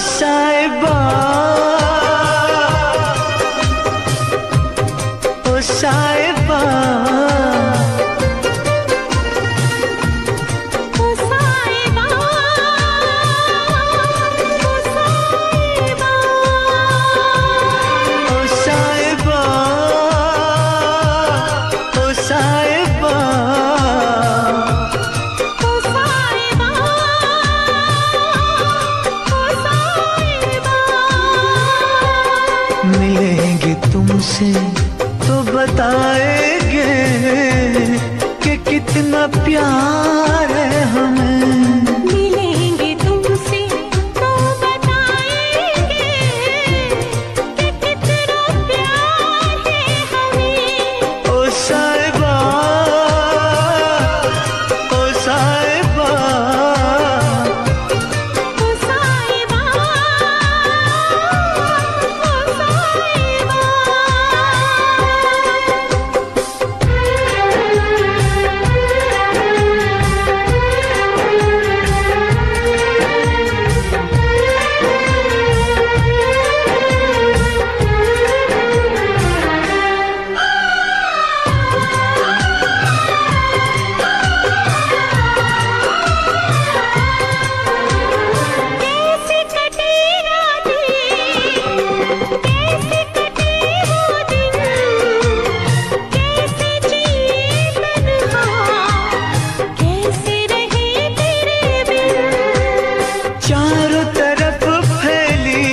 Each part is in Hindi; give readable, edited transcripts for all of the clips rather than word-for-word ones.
साहिबा ओ साहिबा मिलेंगे तुमसे तो बताएंगे कि कितना प्यार है हमें। मिलेंगे तुमसे तो बताएंगे कि कितना प्यार है हमें। ओ साहिबा ओ साहिबा ओ साहिबा ओ साहिबा। कैसे कटे रातें, कैसे कटे वो दिन, कैसे जिए तन्हा, कैसे रहे तेरे बिन। चारों तरफ फैली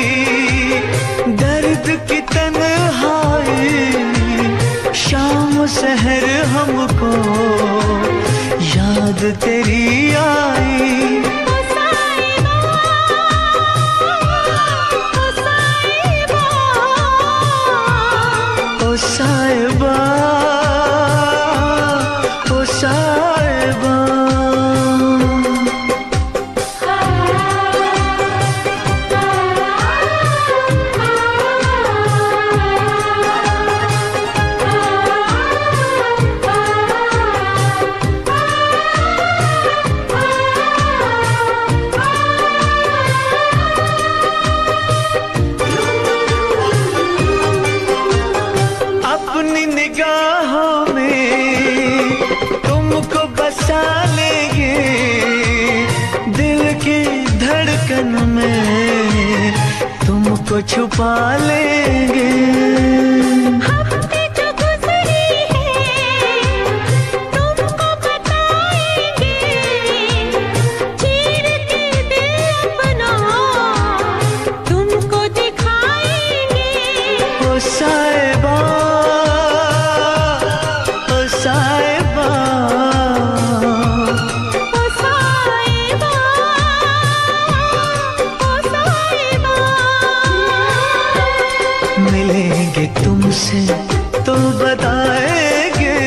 दर्द की तन्हाई, शाम सहर हमको याद तेरी आई। ओ साहिबा ओ साहिबा ओ साहिबा ओ साहिबा अपनी निगाहों में तुमको बसा लेंगे, दिल की धड़कन में तुमको छुपा लेंगे। हफ्ते जो गुजरी है तुमको बताएंगे, चीर के दिल अपना तुमको दिखाएंगे। ओ साहिबा ओ साहिबा ओ साहिबा ओ साहिबा। मिलेंगे तुमसे तो बताएंगे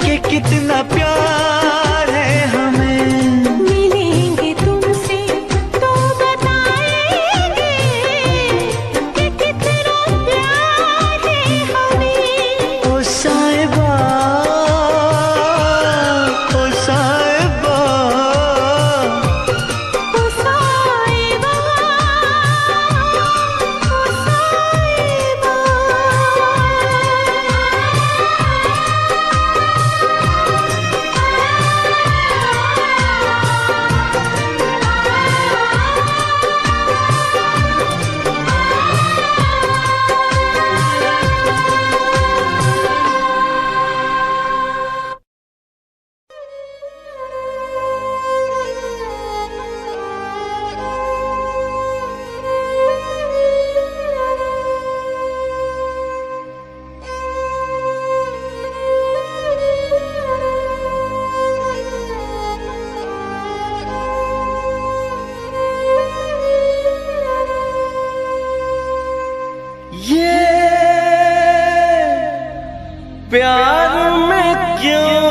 कि कितना प्यार है हमें। मिलेंगे तुमसे तो बताएंगे कि कितना प्यार है हमें। ओ साहिबा ओ साहिबा ओ साहिबा ओ साहिबा। प्यार में क्यों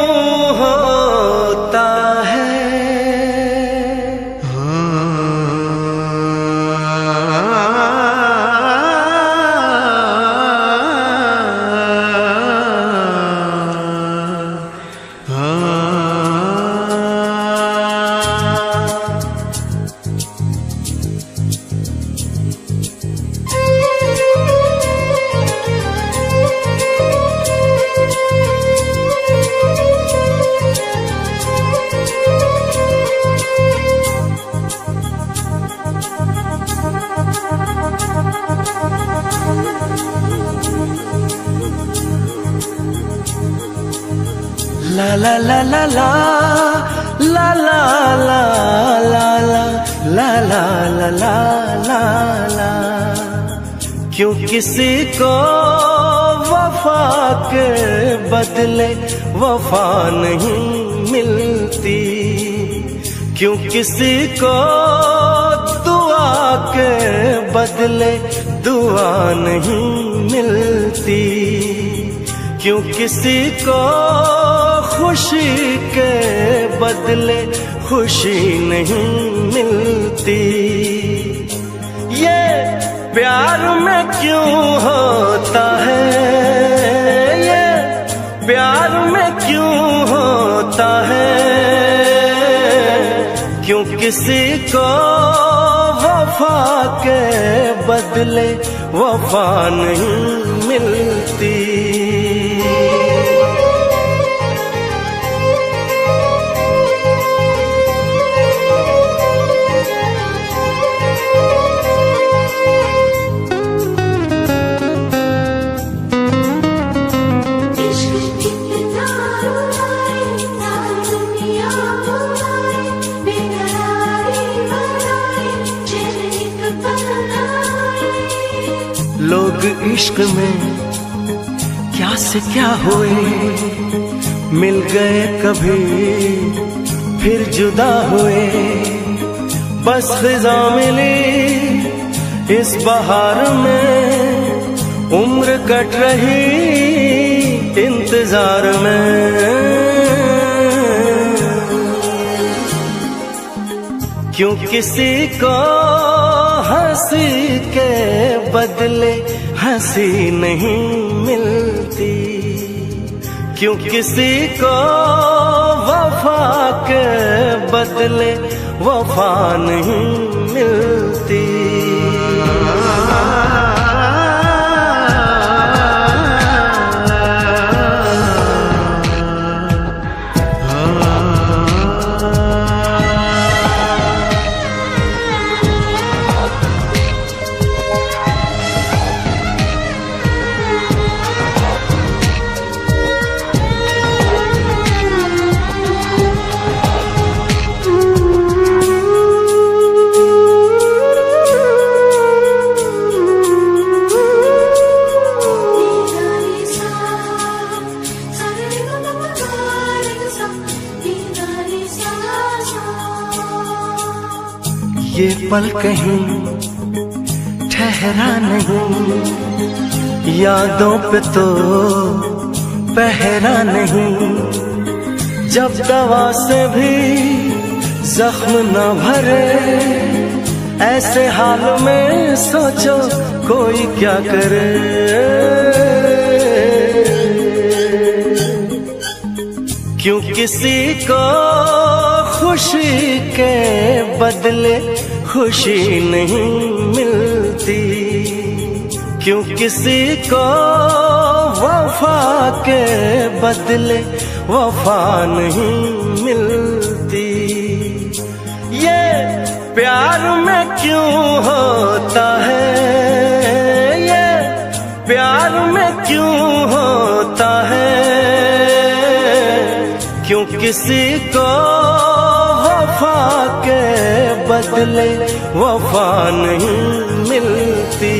होता है ला ला ला ला ला ला ला ला ला ला ला ला ला ला। क्यों किसी को वफा के बदले वफा नहीं मिलती, क्यों किसी को दुआ के बदले दुआ नहीं मिलती, क्यों किसी को खुशी के बदले खुशी नहीं मिलती। ये प्यार में क्यों होता है, ये प्यार में क्यों होता है, क्यों किसी को वफा के बदले वफा नहीं मिलती। लोग इश्क में क्या से क्या हुए, मिल गए कभी फिर जुदा हुए। बस फिजा मिली इस बहार में, उम्र कट रही इंतजार में। क्यों किसी को हंसी के बदले हंसी नहीं मिलती, क्यों किसी को वफा के बदले वफा नहीं मिलती। ये पल कहीं ठहरा नहीं, यादों पे तो पहरा नहीं। जब दवा से भी जख्म न भरे, ऐसे हाल में सोचो कोई क्या करे। क्यों किसी को खुशी के बदले खुशी नहीं मिलती, क्यों किसी को वफा के बदले वफा नहीं मिलती। ये प्यार में क्यों होता है, ये प्यार में क्यों होता है, क्यों किसी को वफा के बदले वफा नहीं मिलती।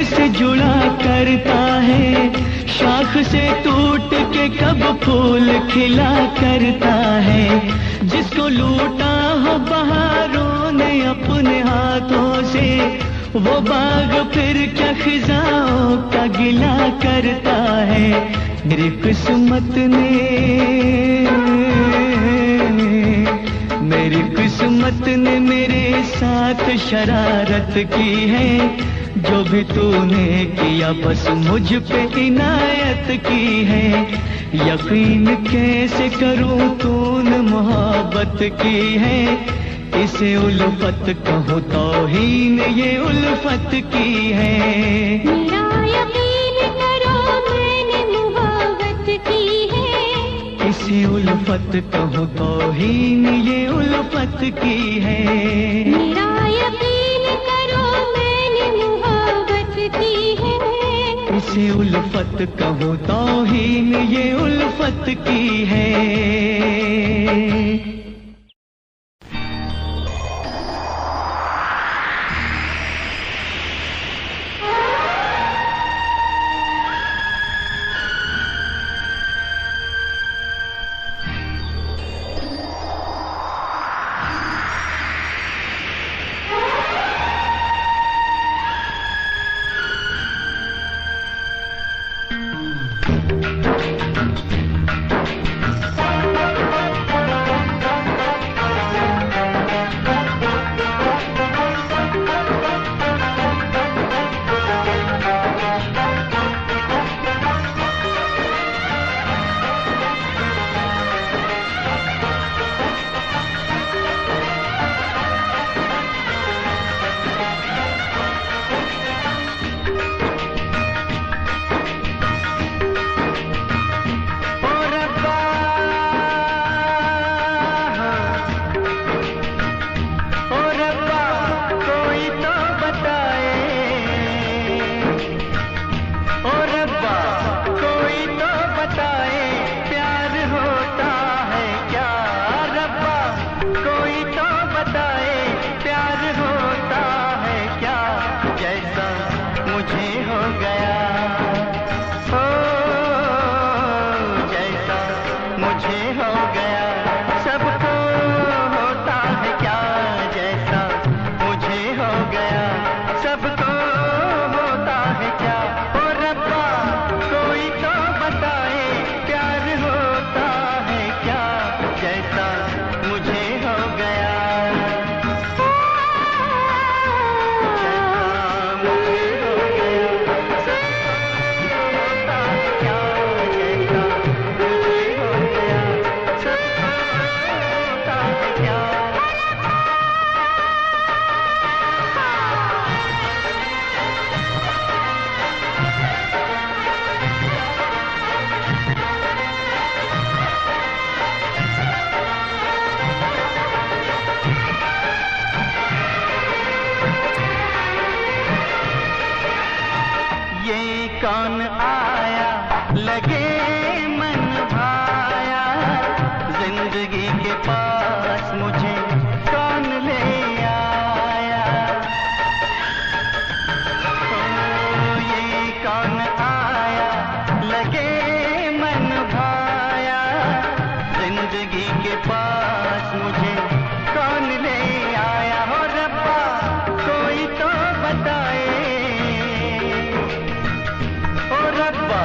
से जुड़ा करता है, शाख से टूट के कब फूल खिला करता है। जिसको लूटा हो बहारों ने अपने हाथों से, वो बाग फिर क्या खिजाओं का गिला करता है। मेरी किस्मत ने मेरे साथ शरारत की है। जो भी तूने किया बस मुझ पे इनायत की है। यकीन कैसे करूं तूने मोहब्बत की है। इसे उल्फत कहूँ तौहीन ये उल्फत की है। मेरा यकीन करो मैंने मोहब्बत की है। इसे उल्फत कहूँ तौहीन ये उल्फत की है। मेरा यकीन करो मैंने मोहब्बत की है। इसे उल्फत कहूँ तौहीन ये उल्फत की है। कौन आया लगे मन भाया, जिंदगी के पास मुझे कौन ले आया। ओ ये कौन आया लगे मन भाया, जिंदगी के पास मुझे कौन ले आया। हो रब्बा कोई तो बताए, रब्बा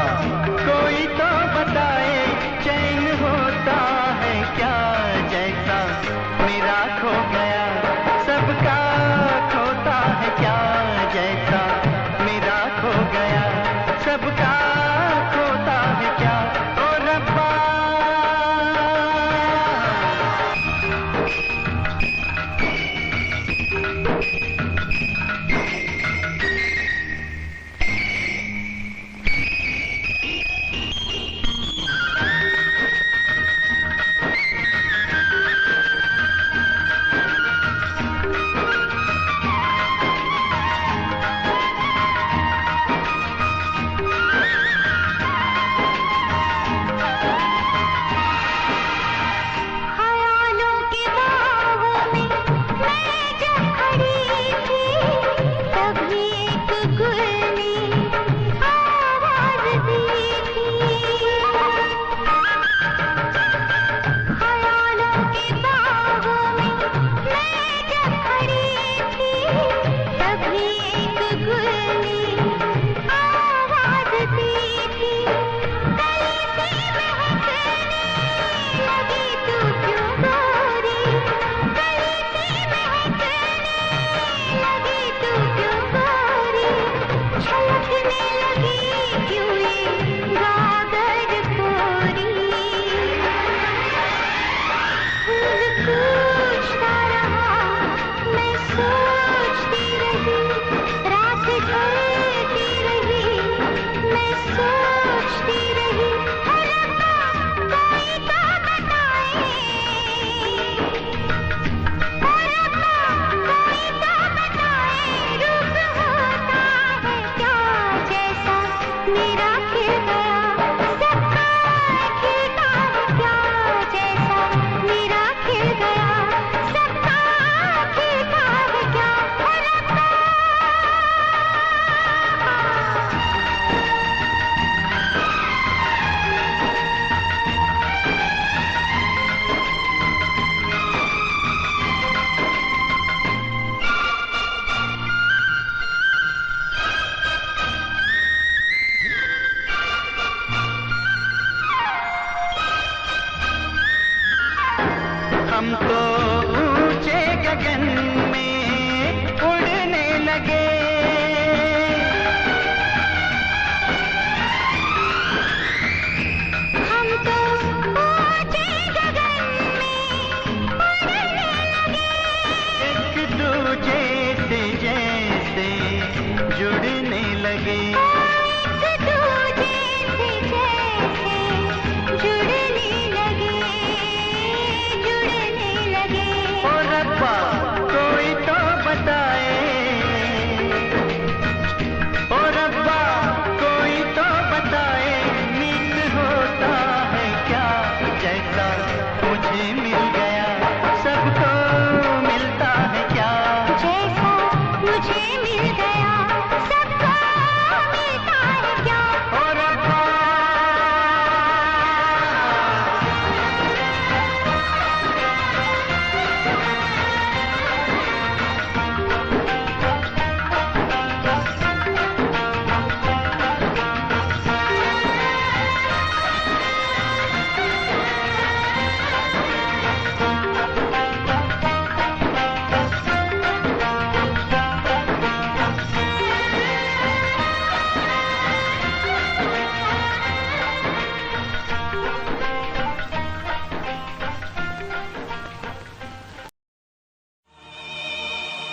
कोई तो बताए, चैन होता है क्या जैसा मेरा खो गया, सबका खोता है क्या जैसा मेरा खो गया, सबका खोता है क्या। ओ रब्बा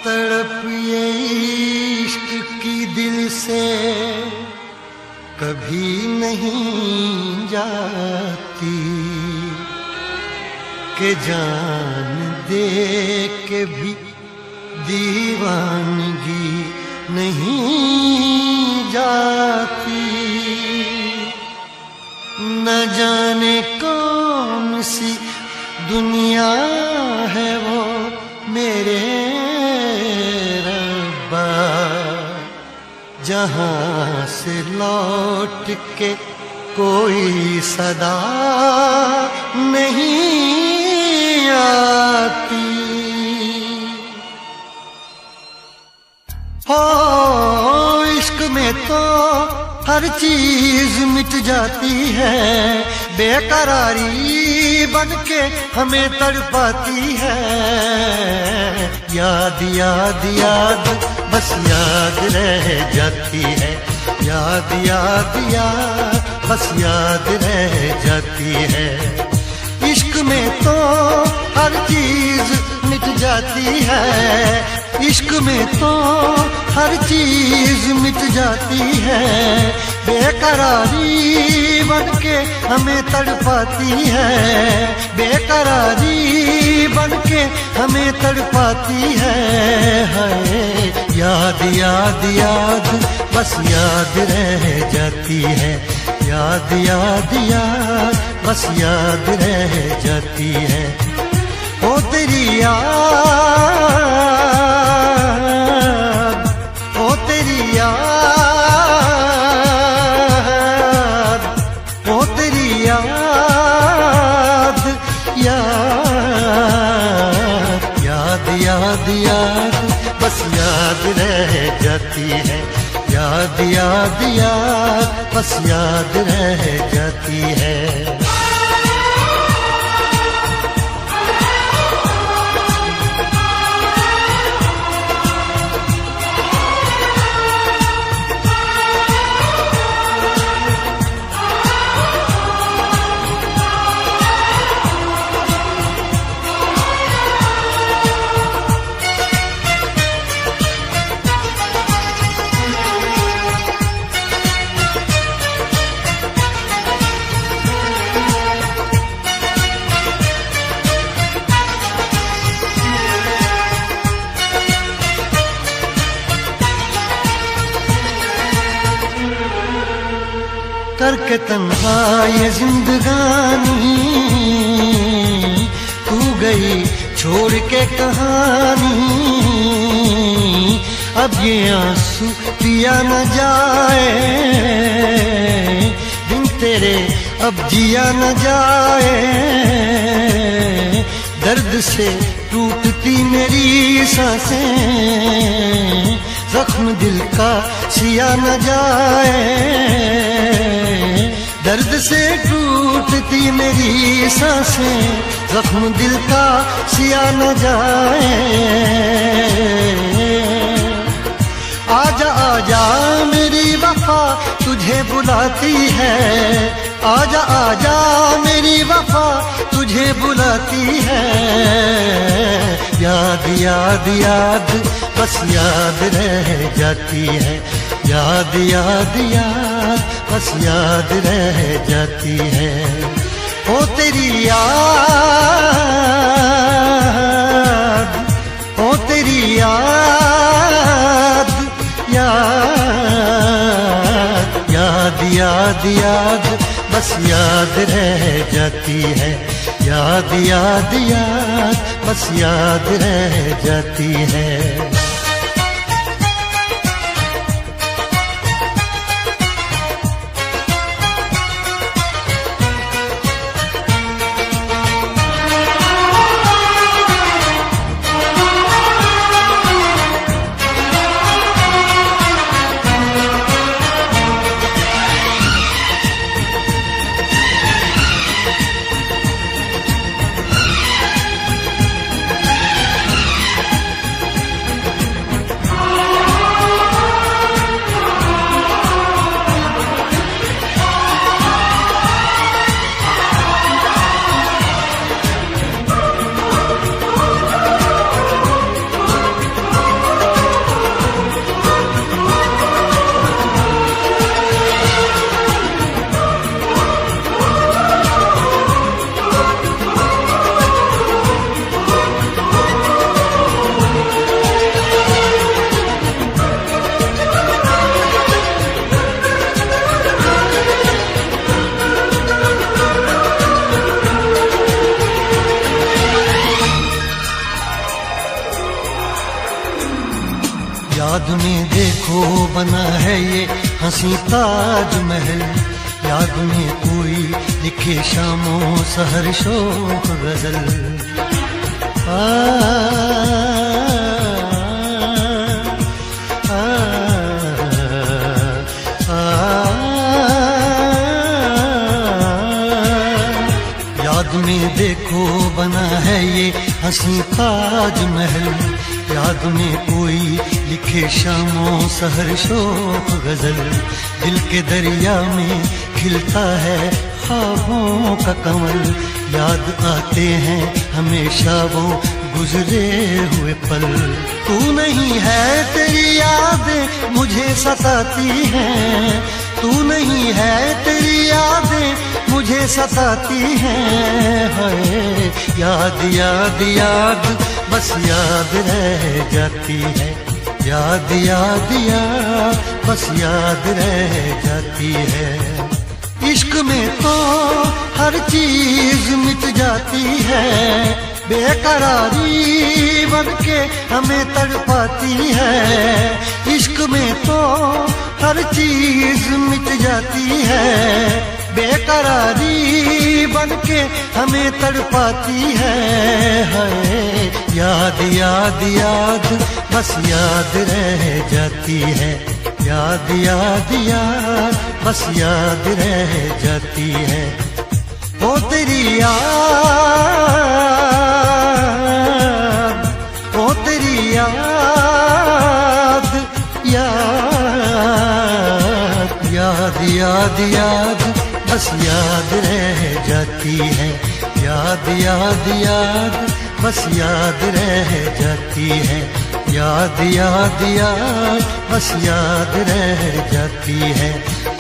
तड़प ये इश्क की दिल से कभी नहीं जाती, कि जान दे के भी दीवानगी नहीं जाती। न जाने कौन सी दुनिया है वो मेरे रब्बा, जहाँ से लौट के कोई सदा नहीं आती। हो इश्क में तो हर चीज मिट जाती है, बेकरारी बनके हमें तड़पाती है। याद याद याद बस याद रह जाती है, याद याद याद बस याद रह जाती है। इश्क में तो हर चीज मिट जाती है, इश्क में तो हर चीज मिट जाती है। बेकरारी बनके हमें तड़पाती है, बेकरारी बनके हमें तड़पाती है। याद याद याद बस याद रह जाती है, याद याद याद बस याद रह जाती है। ओ तेरी याद, ओ तेरी याद, ओ तेरी याद, याद याद याद याद बस याद रह जाती है, याद याद याद बस याद रह जाती है। करके तन्हा ये जिंदगानी, तू गई छोड़ के कहानी। अब ये आंसू पिया न जाए, बिन तेरे अब जिया न जाए। दर्द से टूटती मेरी सांसें, जख्म दिल का सिया न जाए। दर्द से टूटती मेरी सांसें, जख्म दिल का सिया न जाए। आजा आजा मेरी वफा तुझे बुलाती है, आजा आजा मेरी वफा तुझे बुलाती है। याद याद याद बस याद रह जाती है, याद याद याद बस याद रह जाती है। ओ तेरी याद, ओ तेरी याद, याद याद याद याद बस याद रह जाती है, याद याद याद बस याद रह जाती है। याद में देखो बना है ये हंसी ताजमहल, याद में कोई लिखे शामों सहर शोक गजल। आ, आ, आ, याद में देखो बना है ये हंसी ताजमहल, याद में कोई लिखे शामों सहर शोक गजल। दिल के दरिया में खिलता है ख्वाबों का कमल, याद आते हैं हमेशा वो गुजरे हुए पल। तू नहीं है तेरी यादें मुझे सताती हैं, तू नहीं है तेरी यादें मुझे सताती हैं। हाय याद याद याद बस याद रह जाती है, याद याद याद बस याद रह जाती है। इश्क में तो हर चीज मिट जाती है, बेकरारी बनके हमें तड़पाती है। इश्क में तो हर चीज मिट जाती है, बेकरारी बनके हमें तड़पाती है। हाय याद याद याद बस याद रह जाती है, याद याद याद बस याद रह जाती है। ओ तेरी याद, ओ तेरी याद, याद याद याद याद बस याद रह जाती है, याद याद याद बस याद रह जाती है। याद याद याद बस याद रह जाती है,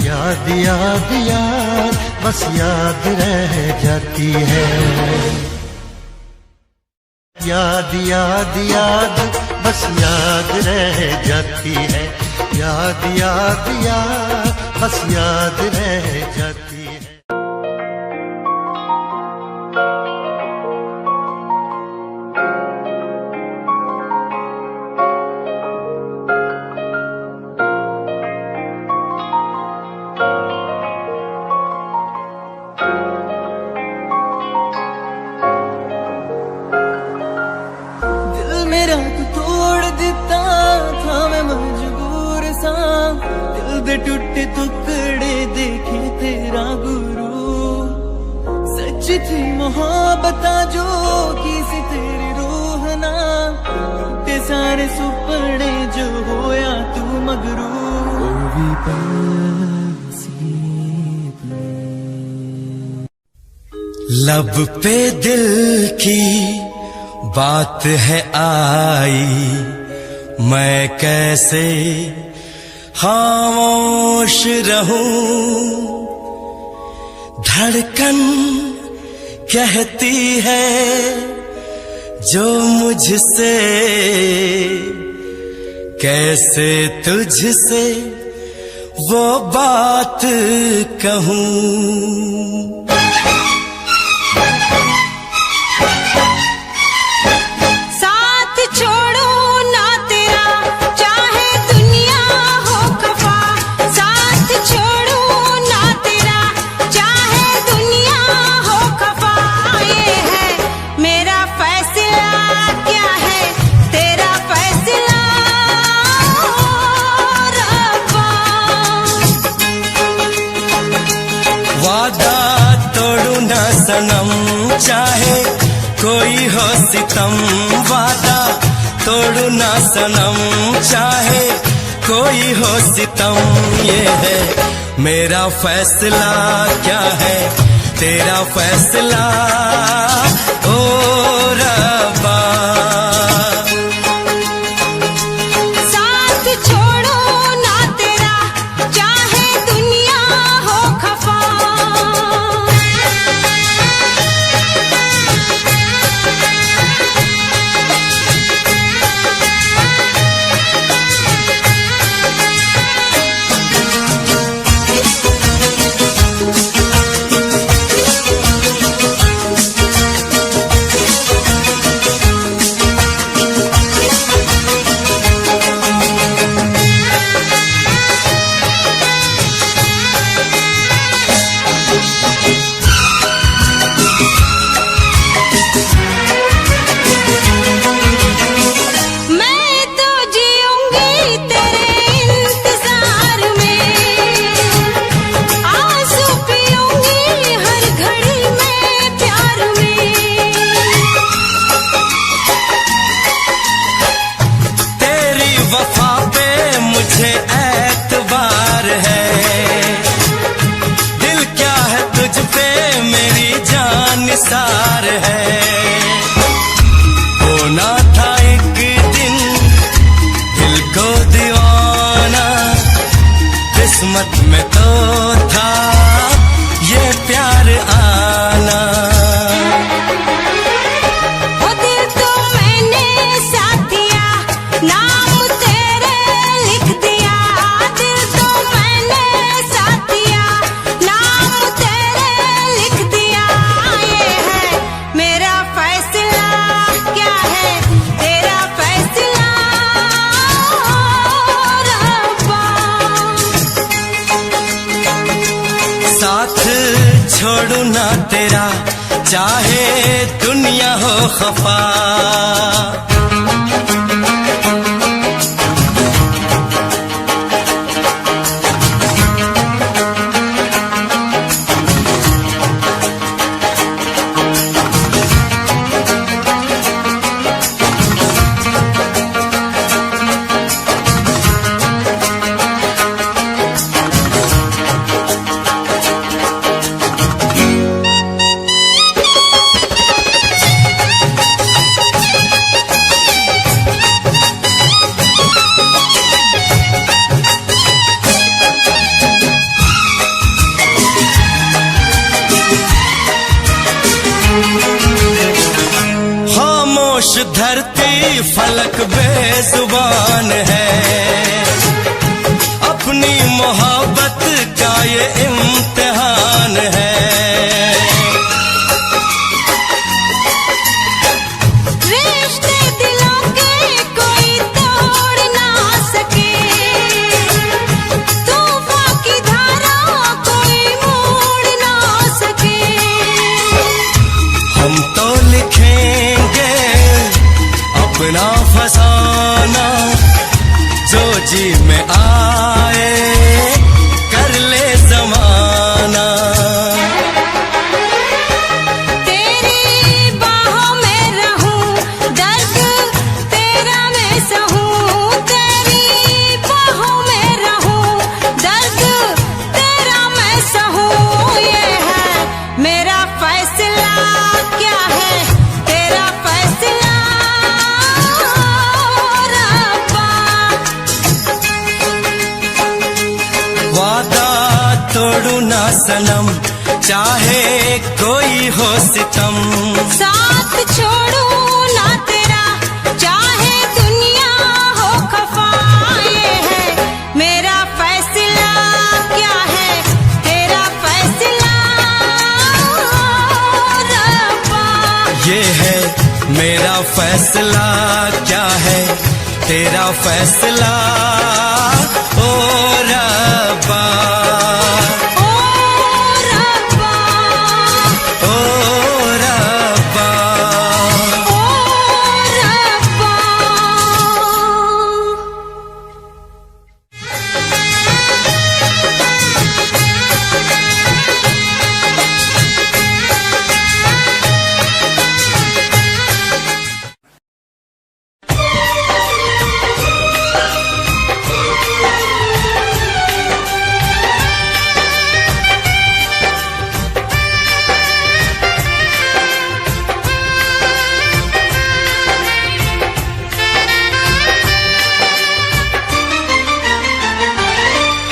याद याद याद बस याद रह जाती है। याद याद याद बस याद रह जाती है, याद याद याद बस याद रह जाती है। टूटे टुकड़े देखे तेरा गुरु, सच्ची थी मोहब्बत जो की सी तेरी रूह ना, टूटे सारे सुपने जो होया तू मगरू। लब पे दिल की बात है आई, मैं कैसे खामोश रहूं। धड़कन कहती है जो मुझसे, कैसे तुझसे वो बात कहूं। सनम चाहे कोई हो सितम, वादा तोड़ू ना सनम चाहे कोई हो सितम। ये है मेरा फैसला, क्या है तेरा फैसला ओ रब्बा। छोड़ू ना तेरा, चाहे दुनिया हो खफा। खामोश धरती फलक बेजुबान है, अपनी मोहब्बत का ये इम्तिहान है। रिश्ते दिलों के कोई तोड़ ना सके, तूफान की धारा कोई मोड़ ना सके। हम तो लिखेंगे अपना फसाना, जो जी में आए कर ले जमाना। तेरी बाहों में रहूं, दर्द तेरा मैं सहूं। तेरी बाहों में रहूं, दर्द तेरा मैं सहूं। ये है मेरा फैसला, क्या है तेरा फैसला रब्बा। वादा तोड़ू ना सनम, चाहे कोई हो सितम। साथ छोड़ू ना तेरा, चाहे दुनिया हो खफा। ये है मेरा फैसला, क्या है तेरा फैसला रब्बा। ये है मेरा फैसला, क्या है तेरा फैसला ओ रब्बा। ओ रब्बा, ओ रब्बा, ओ रब्बा।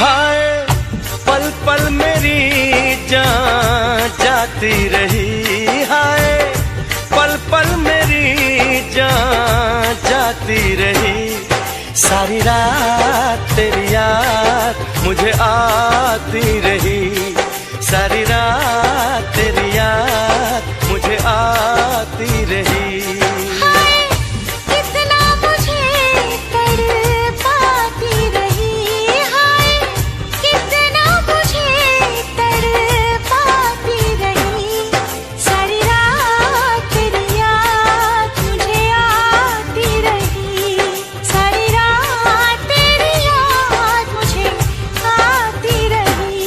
हाय पल पल मेरी जान जाती रही, हाय पल पल मेरी जान जाती रही। सारी रात तेरी याद मुझे आती रही, सारी रात तेरी याद मुझे आती रही। हाय कितना मुझे तड़पाती रही, हाय कितना मुझे तड़पाती रही। सारी रात तेरी याद मुझे आती रही, सारी रात तेरी याद मुझे आती रही।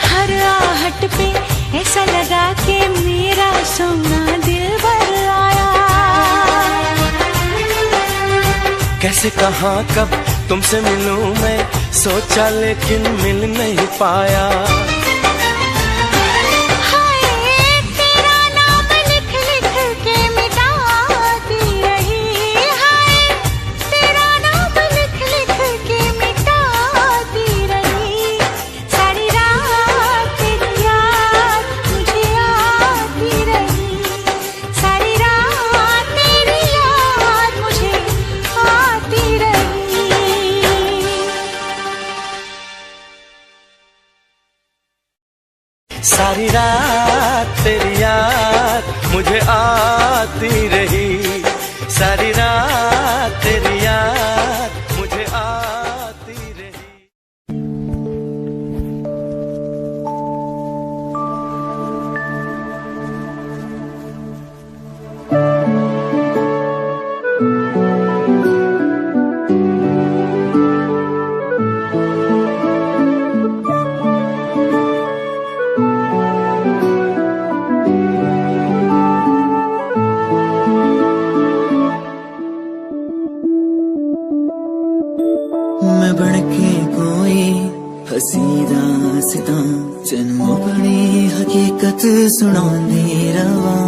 हर आहट पे ऐसा लगा कि मेरा सोना दिल भर आया। कैसे कहाँ कब तुमसे मिलूं मैं, सोचा लेकिन मिल नहीं पाया। सारी रात तेरी याद मुझे आती रही, सारी रात तेरी याद मुझे आती रही। मैं बनके कोई हसीदा सिता तेनू अपनी हकीकत सुनांदी रवा,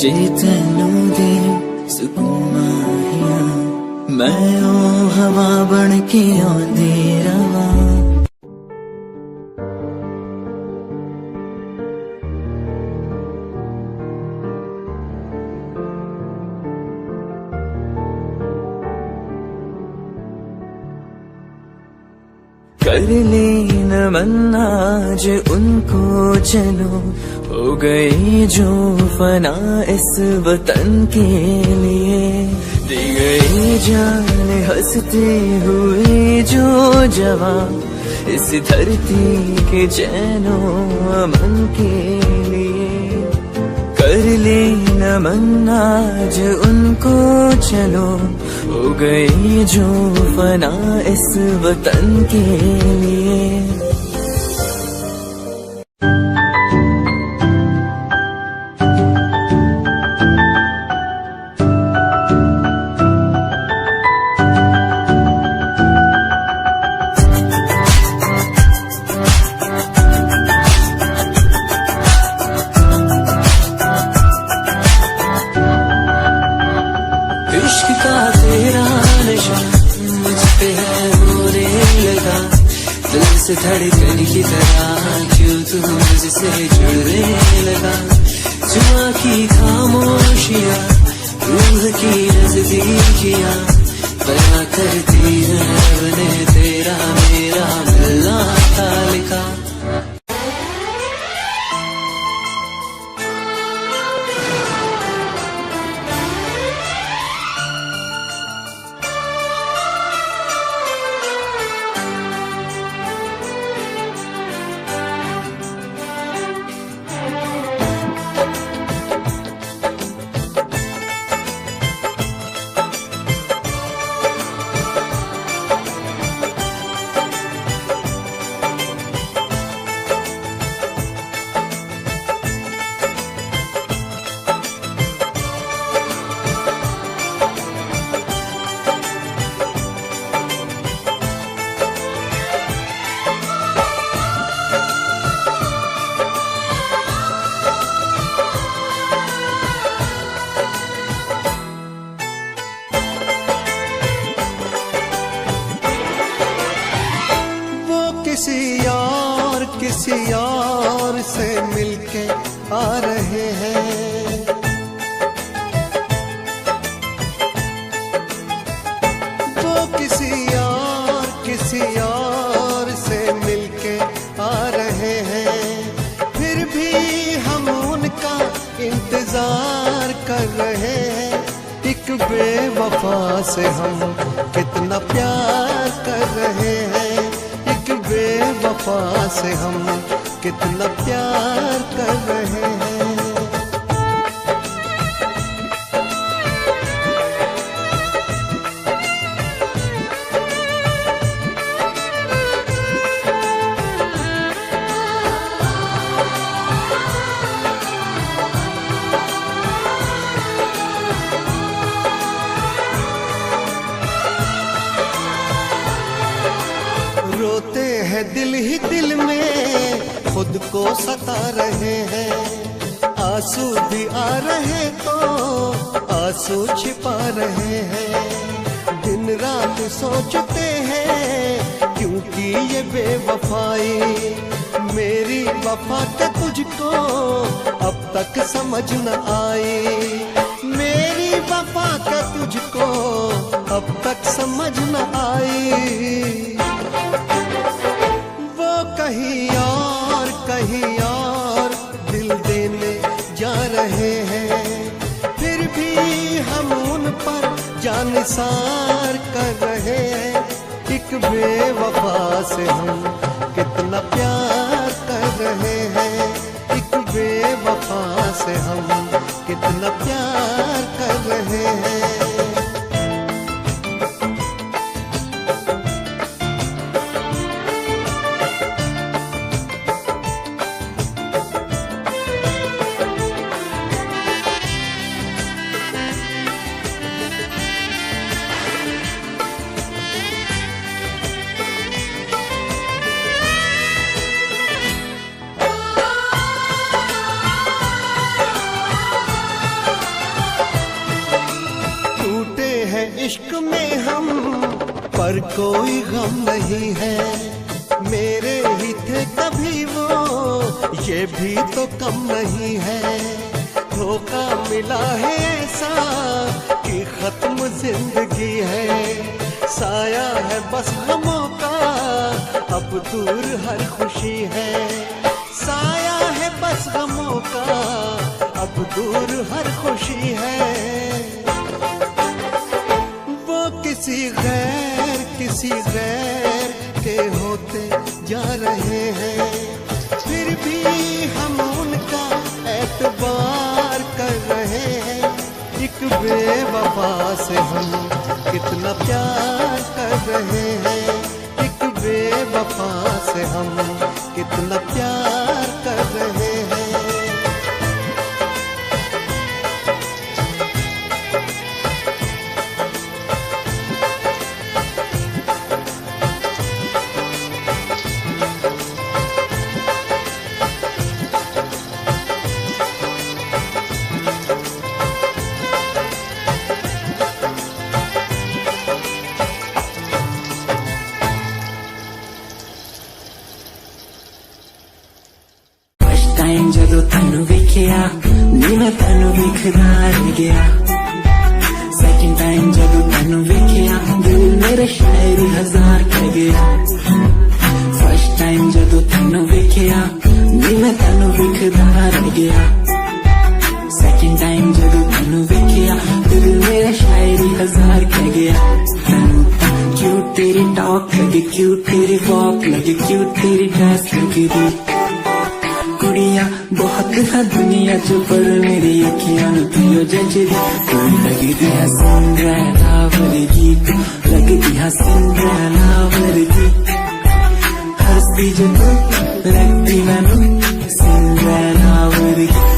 जे तेनू दे सुकून माहिया मैं ओ हवा बनके आंदी रवा। कर लेना मन्ना आज उनको चलो, हो गई जो फना इस वतन के लिए, दी गई जान हंसते हुए जो जवान इस धरती के चैनो अमन के लिए। कर लेना मन्ना आज उनको चलो, हो गई जो फना इस वतन के लिए। इश्क का तेरा नशा मुझ पे है होने लगा, दिल से धड़कन की तरह क्यों तू मुझसे जुड़ने लगा। जुआ की खामोशियाँ रूह की नजदीकियाँ बयां करती है रब ने तेरा मेरा मिलना था लिखा। किसी और से मिलके आ रहे हैं, वो किसी और से मिलके आ रहे हैं। फिर भी हम उनका इंतजार कर रहे हैं। एक बेवफा से हम कितना प्यार कर रहे हैं, एक बेवफा से हम कितना प्यार कर रहे हैं। रोते हैं दिल ही दिल में, खुद को सता रहे हैं। आंसू भी आ रहे तो आंसू छिपा रहे हैं। दिन रात सोचते हैं क्योंकि ये बेवफाई, मेरी वफा का तुझको अब तक समझ न आई। मेरी वफा का तुझको अब तक समझ न आई। वो कहीं और निसार कर रहे हैं। एक बेवफा से हम कितना प्यार कर रहे हैं, एक बेवफा से हम कितना प्यार कर रहे हैं। इश्क में हम पर कोई गम नहीं है, मेरे ही थे कभी वो ये भी तो कम नहीं है। धोखा मिला है ऐसा कि खत्म जिंदगी है, साया है बस गमों का अब दूर हर खुशी है, साया है बस गमों का अब दूर हर खुशी है। किसी गैर के होते जा रहे हैं, फिर भी हम उनका एतबार कर रहे हैं। एक बेवफा से हम कितना प्यार कर रहे हैं, एक बेवफा से हम कितना प्यार कर रहे हैं। टाइम जदों तैनू वेखिया नी मैं तैनू वेखदा रह गया, सेकंड टाइम जदों तैनू वेखिया दिल मेरे शायरी हजार कह गया। फर्स्ट टाइम जदों तैनू वेखिया नी मैं तैनू वेखदा रह गया, सेकंड टाइम जदों तैनू वेखिया दिल मेरे शायरी हजार कह गया। क्यूट तेरी टॉक लगे, क्यूट तेरी वॉक लगे, क्यूट तेरी ड्रेस लगी दी। कुड़िया बहुत है दुनिया च पर मेरी अखियां पियो जजरी, कोई लगदी है सिंड्रेला वर्गी, लगदी है सिंड्रेला वर्गी। हंसदी जो तू लगदी मैनू सिंड्रेला वर्गी।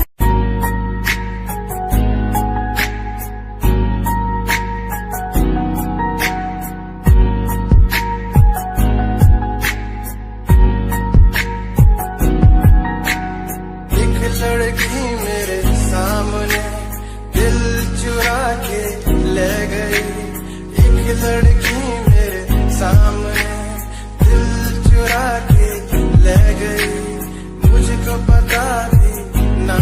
लड़की मेरे सामने दिल चुरा के ले गई, एक लड़की मेरे सामने दिल चुरा के ले गई। मुझको पता भी ना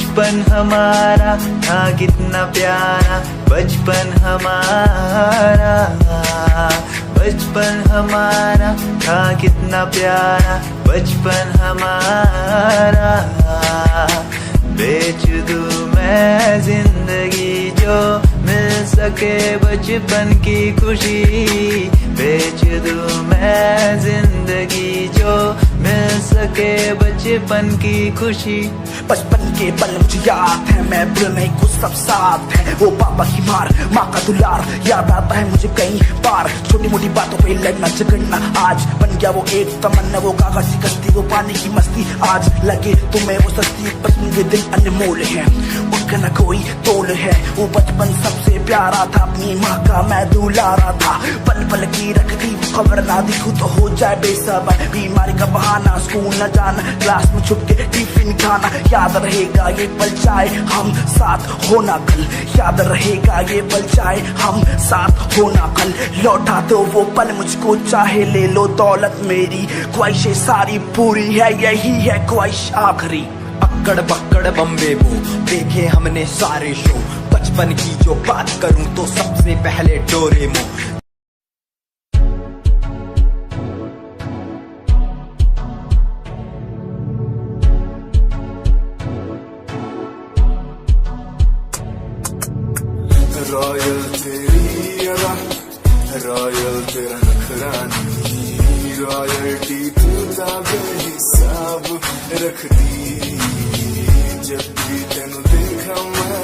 बचपन हमारा था कितना प्यारा, बचपन हमारा, बचपन हमारा था कितना प्यारा, बचपन हमारा। बेच दूं मैं जिंदगी जो मिल सके बचपन की खुशी, बेच दूं मैं जिंदगी जो मिल सके बचपन की खुशी। बचपन के पल मुझे याद है, मैं भूल नहीं कुछ सब साथ है। वो पापा की मार, माँ का दुलार याद आता है मुझे कई बार। छोटी मोटी बातों पे लड़ना झगड़ना आज बन गया वो एक तमन्ना, वो कागज की कश्ती, वो पानी की मस्ती। आज लगे तुम्हें वो सस्ती, बचपन के दिन अनमोल है, उनका न कोई तोल है। वो बचपन सबसे प्यारा था, अपनी माँ का मैं दुलारा था। पल पल की रखती खबर ना दिखूं तो हो जाए बेसबर, बीमारी का बहाना, स्कूल न जाना, क्लास में छुप के टिफिन खाना। याद रहेगा ये पल चाहे हम साथ होना कल, याद रहेगा ये पल चाहे हम साथ होना कल। लौटा दो वो पल मुझको, चाहे ले लो दौलत मेरी, ख्वाहिशें सारी पूरी है, यही है ख्वाहिश आखिरी। अक्कड़ बक्कड़ बम्बे वो देखे हमने सारे शो, बचपन की जो बात करूं तो सबसे पहले डोरेमोन। रॉयल तेरी अदा, रॉयल तेरा नखरानी, रॉयल्टी तू दा बेहिसाब रखदी। जब भी तेनू देखा मैं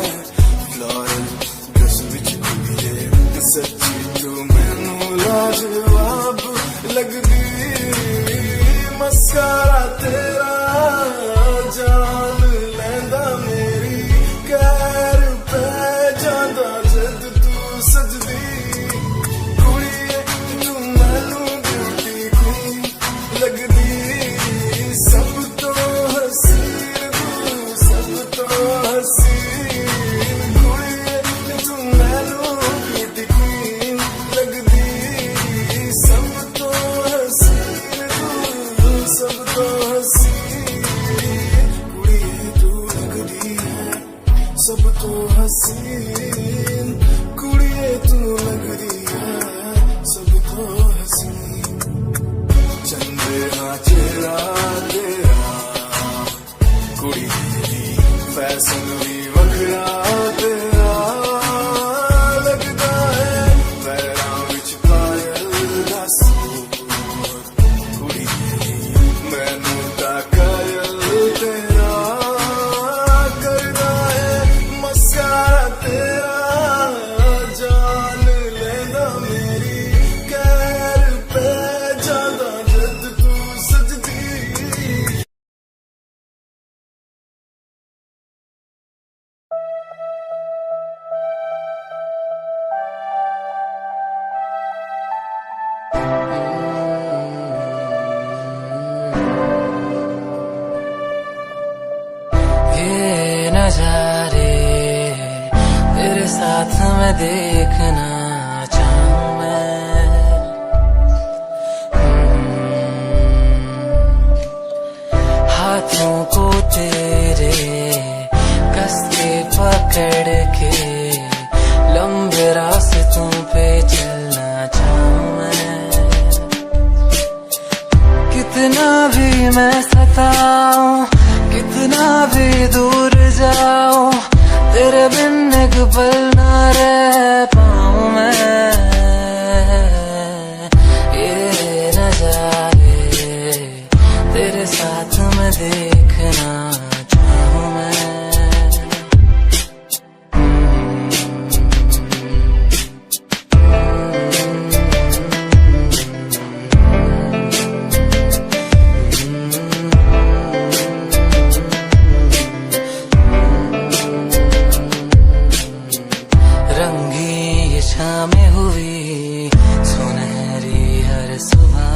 फ्लोरल ड्रेस विच कुड़िए, सच्ची तू मैनू लाजवाब लगदी। मस्कारा तेरा जान लैंदा मेरी, कैर पे जांदा जद तू सजदी। कुड़िए तू मैनू ब्यूटी क्वीन लगदी, सब तो हसीन तू, सब तो हसीन। कुड़िए तू मैनू ब्यूटी क्वीन लगदी, सब तो हसीन तू, सब तो हसीन। कुड़िए तू लगदी है सब तो हसीन, कुड़िए तू लगदी है सब तो हसीन। चंद्रा चेहरा तेरा, कुड़ी तेरी फैशन भी वखरा तेरा लगदा है। पैरां विच पायल दा सूट, कुड़ी तेरी मैनू ता कायल तेरा करदा है। मस्कारा तेरा जान लेंदा मेरी, कैर पे जांदा जद तू सजदी। ये नजारे तेरे साथ मैं देखना चाहूं मैं, हाथों को तेरे कस के पकड़ के लंबे रास्तों पे चलना चाहूं मैं। कितना भी मैं सताऊं, कितना भी दूर जाऊं, तेरे बिन एक पल ना रह पाऊं मैं। ये नजारे तेरे साथ मैं देखना चाहूं मैं। शामें हुई सुनहरी हर सुबह,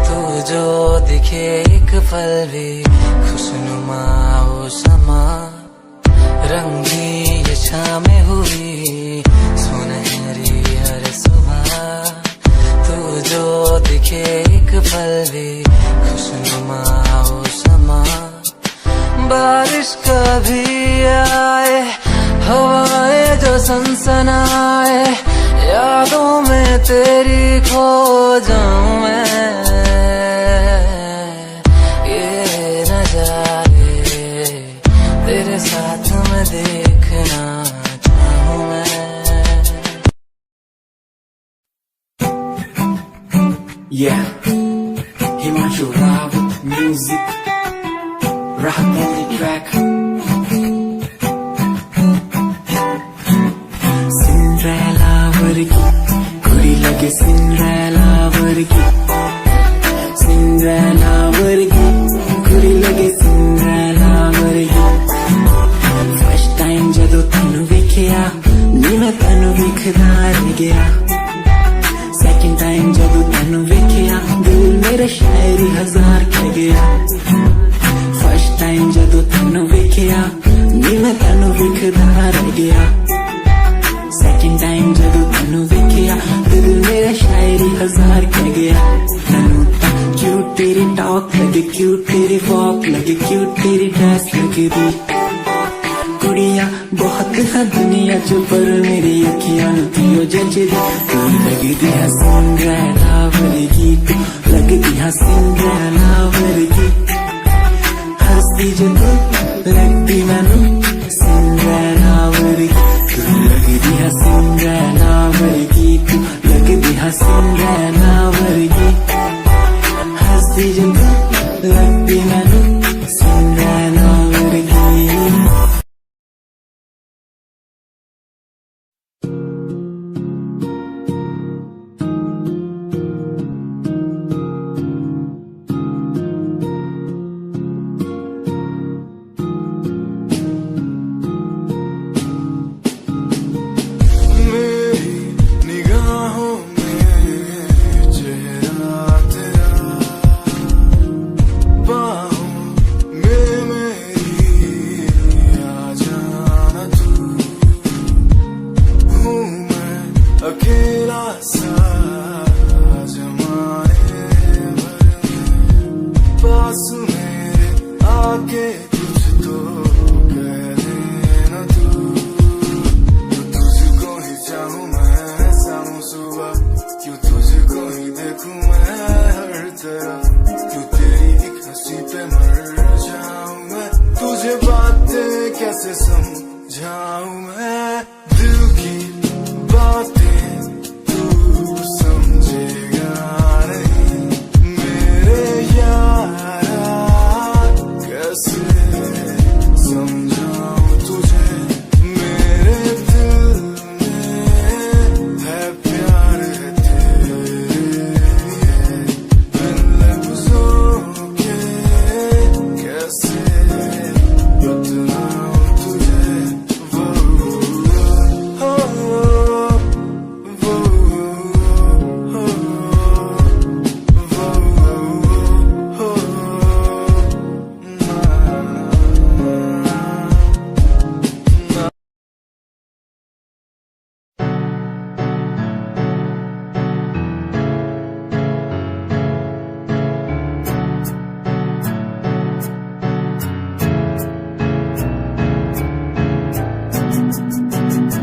तू जो दिखे एक पल भी खुशनुमा हो समा। रंगी ये शामें हुई सुनहरी हर सुबह, तू जो दिखे एक पल भी खुशनुमा हो समा। बारिश कभी आए, हवाएं जो सनसनाए, यादों में तेरी खो जाऊं मैं। ये नजारे तेरे साथ में देखना चाहूं मैं। Yeah, Himanshu Rawat music, Rahat on the track. Cinderella vargi, kudi lage Cinderella vargi. Cinderella vargi, kudi lage Cinderella vargi. First time jadoo tenu vekhya, ni main tenu vekhda reh gaya. Second time जदू तैनू वेखिया, दिल मेरा शायरी हजार कह गया। First time जदू तैनू वेखिया, नी मैं तैनू वेखदा रह गया। Second time जदू तैनू वेखिया, दिल मेरा शायरी हजार कह गया। तैनू ता क्यूट तेरी टॉक लगे, क्यूट तेरी वॉक लगे, क्यूट तेरी ड्रेस लगे दी। कुड़िया बहुत है दुनिया च, पर मेरी अखियां थियो जचदी। तू लगदी है सिंड्रेला वर्गी, तू लगदी है सिंड्रेला वर्गी। हंसदी जो तू लगदी मैनू सिंड्रेला वर्गी। तू लगदी है सिंड्रेला वर्गी, तू लगदी है सिंड्रेला वर्गी। हंसदी जो तू लगदी मैनू Cinderella वर्गी।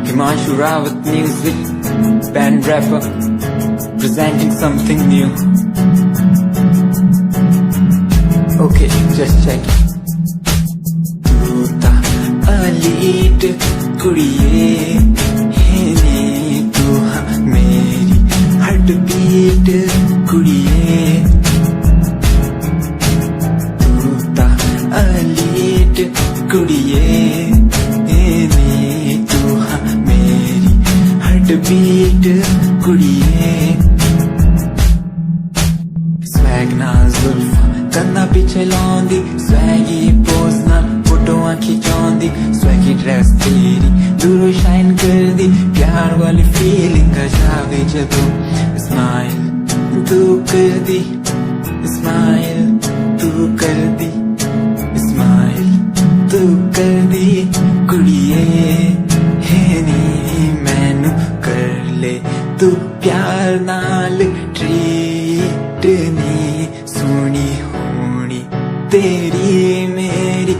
Himanshu Rawat music, band rapper, presenting something new. Okay, just check it. तू ता अलीट कुड़िए है नी, तू हाँ मेरी हार्ट बीट कुड़िए। तू ता अलीट कुड़िए है नी, तू हाँ मेरी हार्ट बीट कुड़िए। स्वैग ना जुल्फा कन्ना पिछे लांदी, स्वैगी पोज ना फोटोआं खिंचांदी। स्वैगी ड्रेस तेरी दूरों शाइन कर दी, प्यार वाली फीलिंग का जावे जदों। स्माइल तू कर दी, स्माइल तू कर दी, स्माइल तू कर दी कुड़िए है नी। मैनू कर ले तू प्यार नाल ट्रीट नी, सोनी होनी तेरी मेरी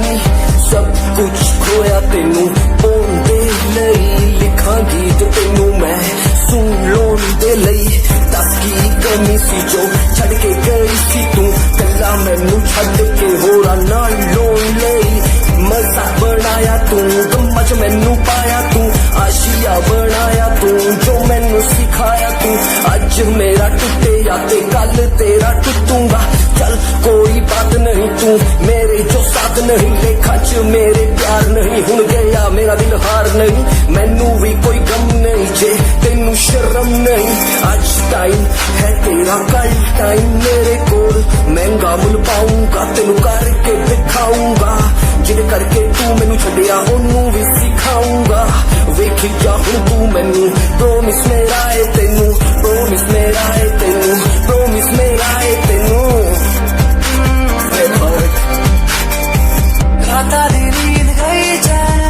नी सब कुछ खोया तेनू पाउण दे लई लिखां गीत तेनू मैं सुन लोन दे लई दस की कमी सी जो छड़ के गई सी तू कला मैनू छड़ के होरा नाल लोन लई मजा बनाया तू गम्मा च मैनू पाया तू आशिया बनाया तू जो मैनू सिखाया तू अज मेरा टुटे या ते कल तेरा टुटूंगा चल कोई बात नहीं तू मेरे जो साथ नहीं लेखा च मेरे प्यार नहीं हुन गया मेरा दिल हार नहीं मैनू भी कोई गम नहीं जे तेनू शर्म नहीं आज टाइम है तेरा कल टाइम मेरे कोल महंगा मुल पाऊंगा तेनू करके दिखाऊंगा जिद करके तू मैनू छड़िया ओनू भी सिखाऊंगा वेखी जा हुन तू मैनू प्रोमिस मेरा है तेनू प्रोमिस मेरा है तेनू प्रोमिस मेरा है तेनू राता दी नींद गई चैन